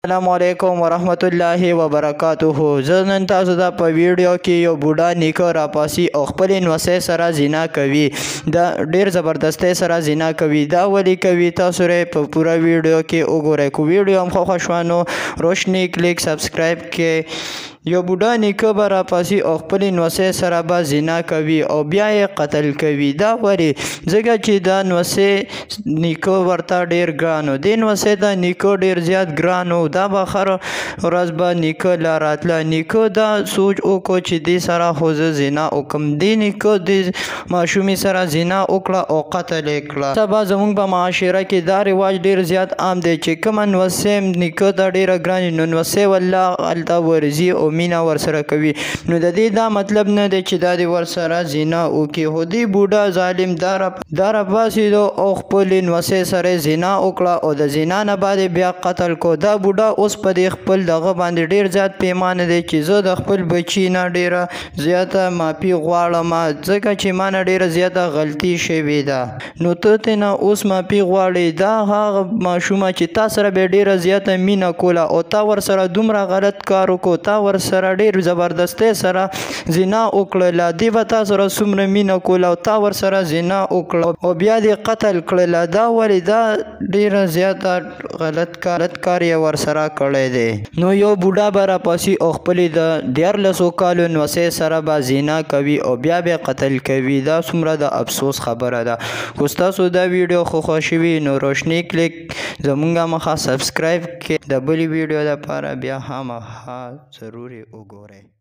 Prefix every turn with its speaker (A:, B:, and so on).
A: السلام علیکم ورحمت الله وبرکاته. زه نن تاسو ته په ویډیو کې یو بوډا نیکه راپاسي او خپل نواسې سره زنا کوي. دا ډیر زبردستۍ سره زنا کوي. دا ولې کوي تاسو په پوره ویډیو کې وګورئ. کو ویډیو هم خوښ شوه نو روشنی کلیک سبسکرایب کې. یو بوډا نیکه به راپاسي او خپل نواسې سره به زنا کوي او بیا یې قتل کوي. دا ولې؟ ځکه چې دا نواسې نیکه ورته ډیر ګران و. دې نواسې ته نیکه ډیر زیات ګران و. دا به هر ورځ به نیکه لا راتله. نیکه دا سوچ وکړو چې دې سره خو زه زنا وکړم. دې نیکه دې ماشومې سره زنا وکړه او قتل یې کړه. سبا زموږ په معاشره کې دا رواج ډیر زیات عام دی چې کومه نواسې نیکه ته ډیره ګرانه نو نواسې والله هلته ورځي او مینه ورسره کوي. نو د دې دا مطلب نه دی چې دا دې ورسره زنا وکړي. خو دې بوډا ظالم دا راپاڅېدو او خپلې نواسې سره زنا وکړه او د زنا نه بعد بیا قتل کو. دا بوډا اوس په دې خپل دغه باندې ډیر زیات پیمانه دی چې زه د خپل بچي نه ډیره زیاته معافي غواړم ځکه چې ما نه ډیره زیاته غلطي شوې ده. نو ته ترې نه اوس معافي غواړې. دا هغه ماشومه چې تا سره به ډیره زیاته مینه کوله او تا ورسره دومره غلط کار وکړو. تا ورسره ډیر زبردستۍ سره زنا وکړله. دې به تا سره څومره مینه کوله او تا ورسره زنا وکړه او بیا دې قتل کړله. دا ولې؟ دا ډیره زیاته غلط کار یې ورسره کړی دی. نو یو بوډا به راپاسي او خپلې د 14 کالو نواسې سره به زنا کوي او بیا به قتل کوي. دا څومره د افسوس خبره ده. خو ستاسو دا ویډیو خو خوښ وي نو روشنی کلیک زمونږ مخه سبسکرایب کړئ. د بلې ویډیو لپاره بیا خامخا ضروري وګورئ.